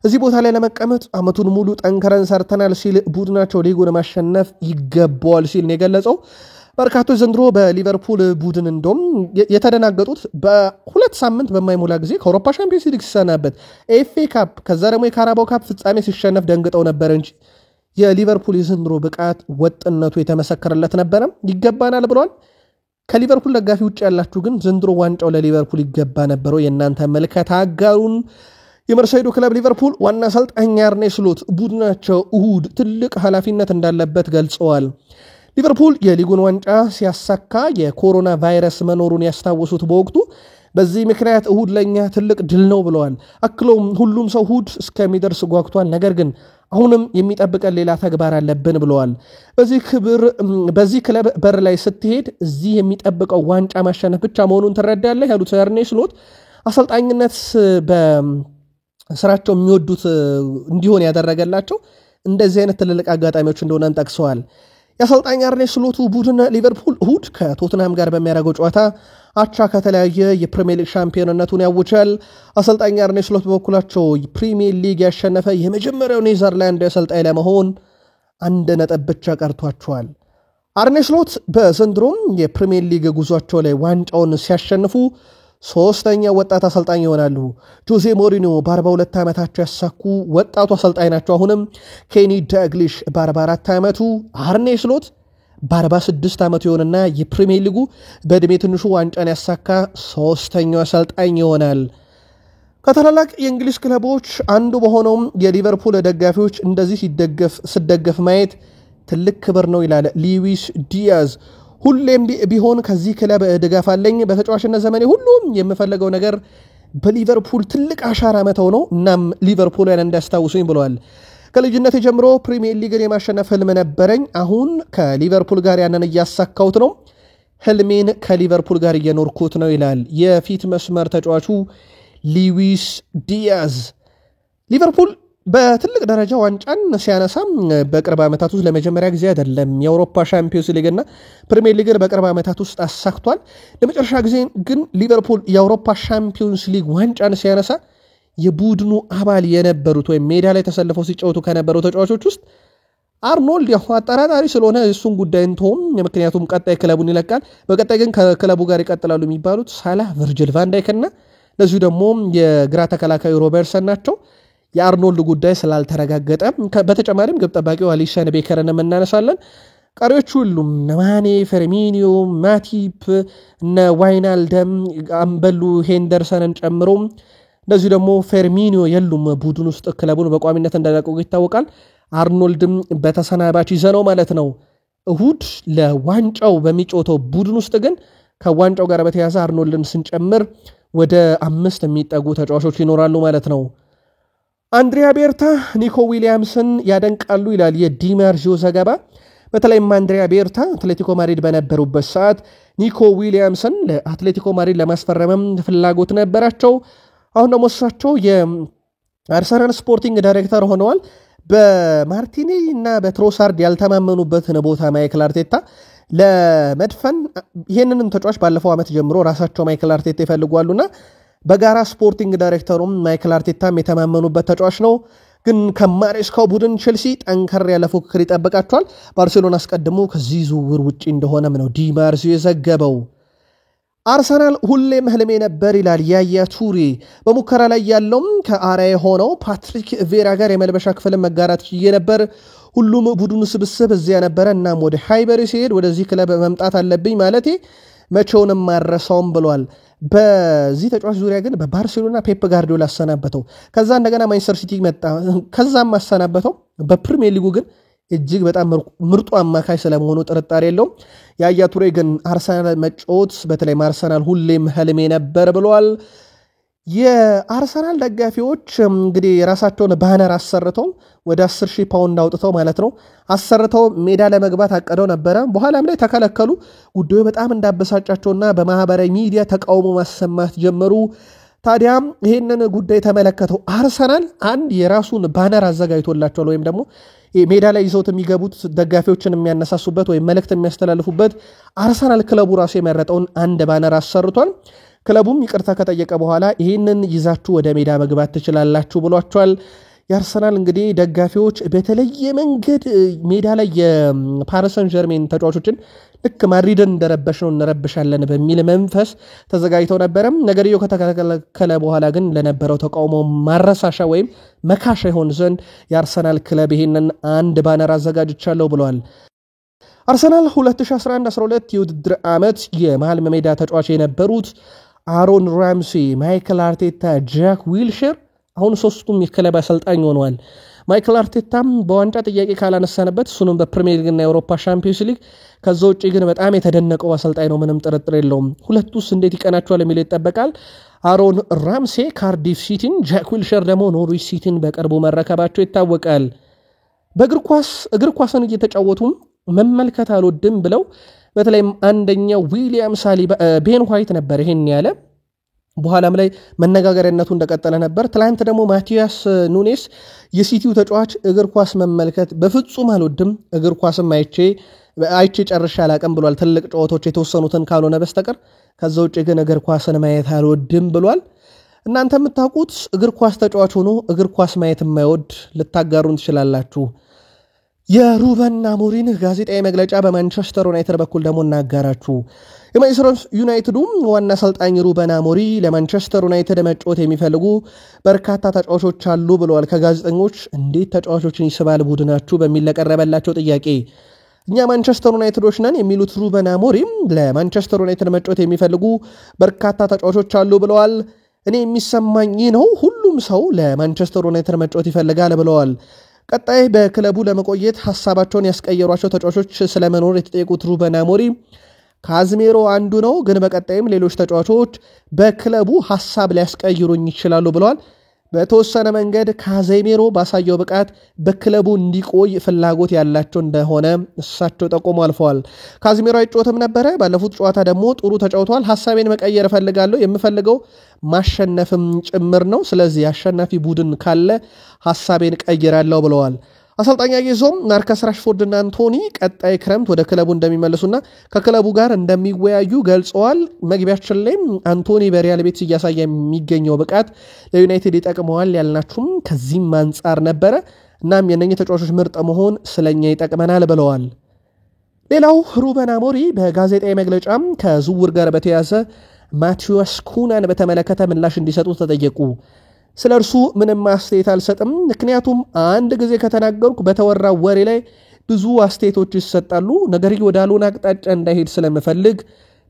እዚህ ቦታ ላይ ለመቀመጥ አመቱን ሙሉ ጠንከረን ሰርተናል ሲል ቡድናቸው ሊጉን ማሸነፍ ይገባዋል ሲል ነው የገለጸው። በርካቶች ዘንድሮ በሊቨርፑል ቡድን እንደም የተደናገጡት በሁለት ሳምንት በማይሞላ ጊዜ ከአውሮፓ ሻምፒዮንስ ሊግ ሲሰናበት ኤፍኤ ካፕ ከዛ ደግሞ የካራባው ካፕ ፍጻሜ ሲሸነፍ ደንግጠው ነበር እንጂ የሊቨርፑል የዘንድሮ ብቃት ወጥነቱ የተመሰከረለት ነበረ። ይገባናል ብሏል። ከሊቨርፑል ደጋፊ ውጭ ያላችሁ ግን ዘንድሮ ዋንጫው ለሊቨርፑል ይገባ ነበረው? የእናንተ መልከታ አጋሩን። የመርሳይዶ ክለብ ሊቨርፑል ዋና አሰልጣኝ አርኔ ስሎት ቡድናቸው እሁድ ትልቅ ኃላፊነት እንዳለበት ገልጸዋል። ሊቨርፑል የሊጉን ዋንጫ ሲያሳካ የኮሮና ቫይረስ መኖሩን ያስታወሱት በወቅቱ በዚህ ምክንያት እሁድ ለኛ ትልቅ ድል ነው ብለዋል። አክሎም ሁሉም ሰው እሁድ እስከሚደርስ ጓጉቷል፣ ነገር ግን አሁንም የሚጠብቀን ሌላ ተግባር አለብን ብለዋል። በዚህ ክለብ በር ላይ ስትሄድ እዚህ የሚጠብቀው ዋንጫ ማሸነፍ ብቻ መሆኑን ትረዳለህ ያሉት አርኔ ስሎት አሰልጣኝነት በስራቸው የሚወዱት እንዲሆን ያደረገላቸው እንደዚህ አይነት ትልልቅ አጋጣሚዎች እንደሆነ ጠቅሰዋል። የአሰልጣኝ አርኔ ስሎቱ ቡድን ሊቨርፑል እሁድ ከቶትንሃም ጋር በሚያደርገው ጨዋታ አቻ ከተለያየ የፕሪሚየር ሊግ ሻምፒዮንነቱን ያውጃል። አሰልጣኝ አርኔ ስሎት በበኩላቸው ፕሪሚየር ሊግ ያሸነፈ የመጀመሪያው ኔዘርላንድ አሰልጣኝ ለመሆን 1 ነጥብ ብቻ ቀርቷቸዋል። አርኔ ስሎት በዘንድሮም የፕሪሚየር ሊግ ጉዟቸው ላይ ዋንጫውን ሲያሸንፉ 3ኛ ወጣት አሰልጣኝ ይሆናሉ። ጆዜ ሞሪኒዮ በ42 ዓመታቸው ያሳኩ ወጣቱ አሰልጣኝ ናቸው። አሁንም ኬኒ ዳግሊሽ በ44 ዓመቱ፣ አርኔ ስሎት በ46 ዓመቱ ይሆንና የፕሪሚየር ሊጉ በዕድሜ ትንሹ ዋንጫን ያሳካ 3ኛው አሰልጣኝ ይሆናል። ከታላላቅ የእንግሊዝ ክለቦች አንዱ በሆነውም የሊቨርፑል ደጋፊዎች እንደዚህ ሲደገፍ ማየት ትልቅ ክብር ነው ይላል ሉዊስ ዲያዝ። ሁሌም ቢሆን ከዚህ ክለብ ድጋፍ አለኝ። በተጫዋችነት ዘመኔ ሁሉም የምፈልገው ነገር በሊቨርፑል ትልቅ አሻራ መተው ነው። እናም ሊቨርፑልን እንዳስታውሱኝ ብለዋል። ከልጅነት ጀምሮ ፕሪሚየር ሊግን የማሸነፍ ህልም ነበረኝ። አሁን ከሊቨርፑል ጋር ያንን እያሳካሁት ነው። ህልሜን ከሊቨርፑል ጋር እየኖርኩት ነው ይላል የፊት መስመር ተጫዋቹ ሉዊስ ዲያዝ። ሊቨርፑል በትልቅ ደረጃ ዋንጫን ሲያነሳ በቅርብ ዓመታት ውስጥ ለመጀመሪያ ጊዜ አይደለም። የአውሮፓ ሻምፒዮንስ ሊግና ፕሪሚየር ሊግን በቅርብ ዓመታት ውስጥ አሳክቷል። ለመጨረሻ ጊዜ ግን ሊቨርፑል የአውሮፓ ሻምፒዮንስ ሊግ ዋንጫን ሲያነሳ የቡድኑ አባል የነበሩት ወይም ሜዳ ላይ ተሰልፈው ሲጫወቱ ከነበሩ ተጫዋቾች ውስጥ አርኖልድ ያው አጠራጣሪ ስለሆነ እሱን ጉዳይ እንተውም፣ ምክንያቱም ቀጣይ ክለቡን ይለቃል። በቀጣይ ግን ከክለቡ ጋር ይቀጥላሉ የሚባሉት ሳላህ፣ ቨርጅል ቫንዳይክና ለዚሁ ደግሞ የግራ ተከላካዩ ሮበርትሰን ናቸው። የአርኖልድ ጉዳይ ስላልተረጋገጠ በተጨማሪም ግብ ጠባቂው አሊሰን ቤከርን እናነሳለን። ቀሪዎቹ ሁሉም ማኔ፣ ፈርሚኒዮ፣ ማቲፕ፣ ዋይናልደም፣ አምበሉ ሄንደርሰንን ጨምሮ እንደዚሁ ደግሞ ፈርሚኒዮ የሉም ቡድን ውስጥ ክለቡን በቋሚነት እንደለቀቁ ይታወቃል። አርኖልድም በተሰናባች ይዘነው ማለት ነው። እሁድ ለዋንጫው በሚጫወተው ቡድን ውስጥ ግን ከዋንጫው ጋር በተያያዘ አርኖልድን ስንጨምር ወደ 5 የሚጠጉ ተጫዋቾች ይኖራሉ ማለት ነው። አንድሪያ ቤርታ ኒኮ ዊሊያምስን ያደንቃሉ ይላል የዲማርዚዮ ዘገባ። በተለይም አንድሪያ ቤርታ አትሌቲኮ ማድሪድ በነበሩበት ሰዓት ኒኮ ዊሊያምስን ለአትሌቲኮ ማድሪድ ለማስፈረምም ፍላጎት ነበራቸው። አሁን ደግሞ እሳቸው የአርሰናል ስፖርቲንግ ዳይሬክተር ሆነዋል። በማርቲኔ እና በትሮሳርድ ያልተማመኑበትን ቦታ ማይክል አርቴታ ለመድፈን ይህንንም ተጫዋች ባለፈው ዓመት ጀምሮ ራሳቸው ማይክል አርቴታ ይፈልጓሉና በጋራ ስፖርቲንግ ዳይሬክተሩም ማይክል አርቴታም የተማመኑበት ተጫዋች ነው። ግን ከማሬስካው ቡድን ቼልሲ ጠንከር ያለ ፉክክር ይጠብቃቸዋል። ባርሴሎና አስቀድሞ ከዚህ ዝውውር ውጪ እንደሆነም ነው ዲማርዚዮ የዘገበው። አርሰናል ሁሌም ህልሜ ነበር ይላል ያያ ቱሪ። በሙከራ ላይ ያለውም ከአራዬ ሆነው ፓትሪክ ቬራ ጋር የመልበሻ ክፍልን መጋራት ችዬ ነበር። ሁሉም ቡድኑ ስብስብ እዚያ ነበረ። እናም ወደ ሃይበሪ ሲሄድ ወደዚህ ክለብ መምጣት አለብኝ ማለቴ መቼውንም ማረሳውም ብሏል። በዚህ ተጫዋች ዙሪያ ግን በባርሴሎና ፔፕ ጋርዲዮላ አሰናበተው። ከዛ እንደገና ማንቸስተር ሲቲ መጣ። ከዛም አሰናበተው። በፕሪሚየር ሊጉ ግን እጅግ በጣም ምርጡ አማካይ ስለመሆኑ ጥርጣሬ የለውም። ያያ ቱሬ ግን አርሰናል መጫወት በተለይ አርሰናል ሁሌም ህልሜ ነበር ብለዋል። የአርሰናል ደጋፊዎች እንግዲህ የራሳቸውን ባነር አሰርተው ወደ 10,000 ፓውንድ አውጥተው ማለት ነው አሰርተው ሜዳ ለመግባት አቀደው ነበረ። በኋላም ላይ ተከለከሉ። ጉዳዩ በጣም እንዳበሳጫቸውና በማህበራዊ ሚዲያ ተቃውሞ ማሰማት ጀመሩ። ታዲያም ይህንን ጉዳይ ተመለከተው አርሰናል አንድ የራሱን ባነር አዘጋጅቶላቸዋል። ወይም ደግሞ ሜዳ ላይ ይዘውት የሚገቡት ደጋፊዎችን የሚያነሳሱበት ወይም መልእክት የሚያስተላልፉበት አርሰናል ክለቡ ራሱ የመረጠውን አንድ ባነር አሰርቷል። ክለቡም ይቅርታ ከጠየቀ በኋላ ይህንን ይዛችሁ ወደ ሜዳ መግባት ትችላላችሁ ብሏቸዋል። የአርሰናል እንግዲህ ደጋፊዎች በተለየ መንገድ ሜዳ ላይ የፓሪስ ሰን ዠርሜን ተጫዋቾችን ልክ ማድሪድን እንደረበሽነው እንረብሻለን በሚል መንፈስ ተዘጋጅተው ነበረም። ነገርየው ከተከለከለ በኋላ ግን ለነበረው ተቃውሞ ማረሳሻ ወይም መካሻ ይሆን ዘንድ የአርሰናል ክለብ ይህንን አንድ ባነር አዘጋጅቻለሁ ብለዋል። አርሰናል 2011-12 የውድድር ዓመት የመሃል ሜዳ ተጫዋች የነበሩት አሮን ራምሲ፣ ማይክል አርቴታ፣ ጃክ ዊልሸር አሁን ሶስቱም የክለብ አሰልጣኝ ሆነዋል። ማይክል አርቴታም በዋንጫ ጥያቄ ካላነሳንበት እሱንም በፕሪሚየር ሊግ እና የአውሮፓ ሻምፒዮንስ ሊግ ከዛ ውጪ ግን በጣም የተደነቀው አሰልጣኝ ነው፣ ምንም ጥርጥር የለውም። ሁለቱስ እንዴት ይቀናቸዋል የሚለው ይጠበቃል። አሮን ራምሴ ካርዲፍ ሲቲን፣ ጃክ ዊልሸር ደግሞ ኖርዊች ሲቲን በቅርቡ መረከባቸው ይታወቃል። እግር ኳስን እየተጫወቱም መመልከት አልወድም ብለው በተለይም አንደኛው ዊሊያም ሳሊባ ቤን ዋይት ነበር ይሄን ያለ። በኋላም ላይ መነጋገሪያነቱ እንደቀጠለ ነበር። ትላንት ደግሞ ማቲያስ ኑኔስ የሲቲው ተጫዋች እግር ኳስ መመልከት በፍጹም አልወድም፣ እግር ኳስም አይቼ ጨርሼ አላቅም ብሏል። ትልቅ ጨዋታዎች የተወሰኑትን ካልሆነ በስተቀር ከዛ ውጭ ግን እግር ኳስን ማየት አልወድም ብሏል። እናንተ የምታውቁት እግር ኳስ ተጫዋች ሆኖ እግር ኳስ ማየት የማይወድ ልታጋሩን ትችላላችሁ። የሩበን አሞሪም ጋዜጣዊ መግለጫ በማንቸስተር ዩናይትድ በኩል ደግሞ እናጋራችሁ። የማንቸስተር ዩናይትዱ ዋና አሰልጣኝ ሩበን አሞሪም ለማንቸስተር ዩናይትድ መጫወት የሚፈልጉ በርካታ ተጫዋቾች አሉ ብለዋል። ከጋዜጠኞች እንዴት ተጫዋቾችን ይስባል ቡድናችሁ በሚል ለቀረበላቸው ጥያቄ እኛ ማንቸስተር ዩናይትዶች ነን የሚሉት ሩበን አሞሪም ለማንቸስተር ዩናይትድ መጫወት የሚፈልጉ በርካታ ተጫዋቾች አሉ ብለዋል። እኔ የሚሰማኝ ነው፣ ሁሉም ሰው ለማንቸስተር ዩናይትድ መጫወት ይፈልጋል ብለዋል። ቀጣይ በክለቡ ለመቆየት ሐሳባቸውን ያስቀየሯቸው ተጫዋቾች ስለመኖር የተጠየቁት ሩበን አሞሪም ካዝሜሮ አንዱ ነው፣ ግን በቀጣይም ሌሎች ተጫዋቾች በክለቡ ሐሳብ ሊያስቀይሩኝ ይችላሉ ብለዋል። በተወሰነ መንገድ ካዜሜሮ ባሳየው ብቃት በክለቡ እንዲቆይ ፍላጎት ያላቸው እንደሆነ እሳቸው ጠቆሙ አልፈዋል። ካዜሜሮ አይጫወትም ነበረ፣ ባለፉት ጨዋታ ደግሞ ጥሩ ተጫውቷል። ሐሳቤን መቀየር እፈልጋለሁ፣ የምፈልገው ማሸነፍም ጭምር ነው። ስለዚህ አሸናፊ ቡድን ካለ ሐሳቤን ቀይራለሁ ብለዋል። አሰልጣኝ አየዞም ማርከስ ራሽፎርድና አንቶኒ ቀጣይ ክረምት ወደ ክለቡ እንደሚመለሱና ከክለቡ ጋር እንደሚወያዩ ገልጸዋል። መግቢያችን ላይ አንቶኒ በሪያል ቤቲስ እያሳየ የሚገኘው ብቃት ለዩናይትድ ይጠቅመዋል ያልናችሁም ከዚህም አንጻር ነበረ። እናም የነኚህ ተጫዋቾች ምርጥ መሆን ስለኛ ይጠቅመናል ብለዋል። ሌላው ሩበን አሞሪም በጋዜጣዊ መግለጫም ከዝውውር ጋር በተያያዘ ማቲያስ ኩናን በተመለከተ ምላሽ እንዲሰጡ ተጠየቁ። ስለ እርሱ ምንም አስተያየት አልሰጥም፣ ምክንያቱም አንድ ጊዜ ከተናገርኩ በተወራ ወሬ ላይ ብዙ አስተያየቶች ይሰጣሉ። ነገር ግን ወደ አልሆነ አቅጣጫ እንዳይሄድ ስለምፈልግ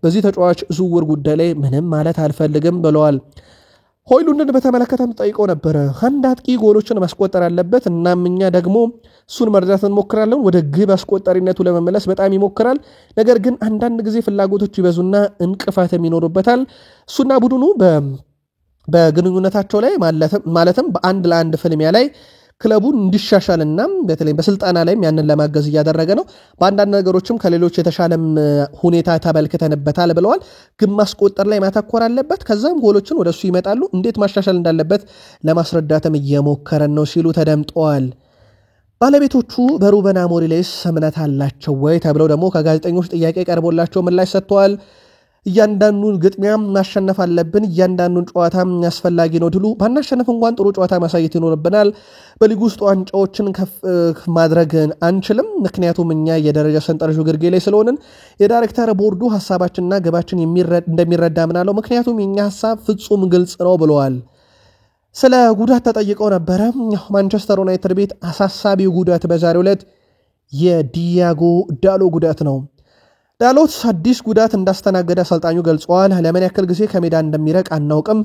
በዚህ ተጫዋች ዝውውር ጉዳይ ላይ ምንም ማለት አልፈልግም ብለዋል። ሆይሉንድን በተመለከተም ጠይቀው ነበረ። አንድ አጥቂ ጎሎችን ማስቆጠር አለበት፣ እናም እኛ ደግሞ እሱን መርዳት እንሞክራለን። ወደ ግብ አስቆጣሪነቱ ለመመለስ በጣም ይሞክራል። ነገር ግን አንዳንድ ጊዜ ፍላጎቶች ይበዙና እንቅፋትም ይኖሩበታል። እሱና ቡድኑ በግንኙነታቸው ላይ ማለትም በአንድ ለአንድ ፍልሚያ ላይ ክለቡን እንዲሻሻልና በተለይ በስልጣና ላይም ያንን ለማገዝ እያደረገ ነው። በአንዳንድ ነገሮችም ከሌሎች የተሻለም ሁኔታ ተመልክተንበታል ብለዋል። ግን ማስቆጠር ላይ ማተኮር አለበት፣ ከዛም ጎሎችን ወደሱ ይመጣሉ፣ እንዴት ማሻሻል እንዳለበት ለማስረዳትም እየሞከረን ነው ሲሉ ተደምጠዋል። ባለቤቶቹ በሩበን አሞሪም ላይ እምነት አላቸው ወይ ተብለው ደግሞ ከጋዜጠኞች ጥያቄ ቀርቦላቸው ምላሽ ሰጥተዋል። እያንዳንዱን ግጥሚያም ማሸነፍ አለብን፣ እያንዳንዱን ጨዋታ አስፈላጊ ነው። ድሉ ባናሸነፍ እንኳን ጥሩ ጨዋታ ማሳየት ይኖርብናል። በሊግ ውስጥ ዋንጫዎችን ከፍ ማድረግ አንችልም፣ ምክንያቱም እኛ የደረጃ ሰንጠረዡ ግርጌ ላይ ስለሆንን። የዳይሬክተር ቦርዱ ሐሳባችንና ግባችን እንደሚረዳ ምናለው፣ ምክንያቱም የኛ ሐሳብ ፍጹም ግልጽ ነው ብለዋል። ስለ ጉዳት ተጠይቀው ነበረ። ማንቸስተር ዩናይትድ ቤት አሳሳቢው ጉዳት በዛሬው ዕለት የዲያጎ ዳሎ ጉዳት ነው። ዳሎት አዲስ ጉዳት እንዳስተናገደ አሰልጣኙ ገልጸዋል። ለምን ያክል ጊዜ ከሜዳ እንደሚርቅ አናውቅም፣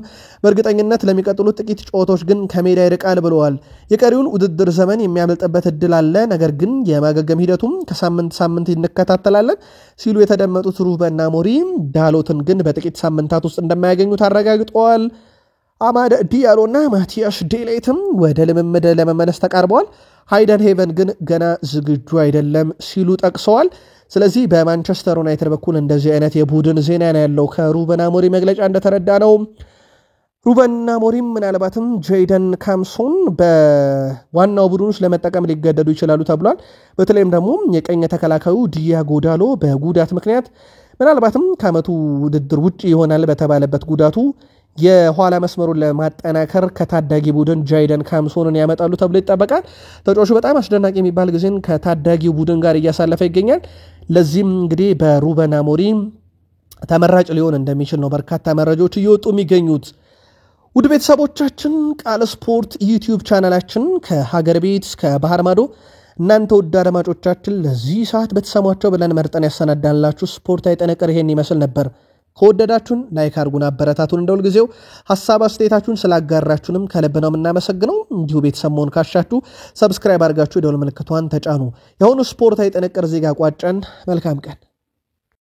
በእርግጠኝነት ለሚቀጥሉት ጥቂት ጨዋታዎች ግን ከሜዳ ይርቃል ብለዋል። የቀሪውን ውድድር ዘመን የሚያመልጥበት እድል አለ፣ ነገር ግን የማገገም ሂደቱም ከሳምንት ሳምንት እንከታተላለን ሲሉ የተደመጡት ሩበን አሞሪም ዳሎትን ግን በጥቂት ሳምንታት ውስጥ እንደማያገኙት አረጋግጠዋል። አማድ ዲያሎና ማቲያስ ዴሌትም ወደ ልምምድ ለመመለስ ተቃርበዋል። ሃይደን ሄቨን ግን ገና ዝግጁ አይደለም ሲሉ ጠቅሰዋል። ስለዚህ በማንቸስተር ዩናይትድ በኩል እንደዚህ አይነት የቡድን ዜና ነው ያለው። ከሩበን አሞሪም መግለጫ እንደተረዳ ነው ሩበን አሞሪም ምናልባትም ጄደን ካምሶን በዋናው ቡድን ውስጥ ለመጠቀም ሊገደዱ ይችላሉ ተብሏል። በተለይም ደግሞ የቀኝ ተከላካዩ ዲያጎ ዳሎ በጉዳት ምክንያት ምናልባትም ከዓመቱ ውድድር ውጪ ይሆናል በተባለበት ጉዳቱ የኋላ መስመሩን ለማጠናከር ከታዳጊ ቡድን ጄደን ካምሶንን ያመጣሉ ተብሎ ይጠበቃል። ተጫዋቹ በጣም አስደናቂ የሚባል ጊዜን ከታዳጊው ቡድን ጋር እያሳለፈ ይገኛል። ለዚህም እንግዲህ በሩበን አሞሪም ተመራጭ ሊሆን እንደሚችል ነው በርካታ መረጃዎች እየወጡ የሚገኙት። ውድ ቤተሰቦቻችን ቃል ስፖርት ዩቲዩብ ቻናላችን ከሀገር ቤት እስከ ባህር ማዶ እናንተ ውድ አድማጮቻችን ለዚህ ሰዓት በተሰሟቸው ብለን መርጠን ያሰናዳንላችሁ ስፖርታዊ ጥንቅር ይሄን ይመስል ነበር። ከወደዳችሁን ላይክ አድርጉን፣ አበረታቱን። እንደሁል ጊዜው ሐሳብ አስተያየታችሁን ስላጋራችሁንም ከልብ ነው የምናመሰግነው። እንዲሁ ቤተሰብ መሆን ካሻችሁ ሰብስክራይብ አድርጋችሁ የደወል ምልክቷን ተጫኑ። የሆኑ ስፖርታዊ ጥንቅር እዚህ ጋር ቋጨን። መልካም ቀን።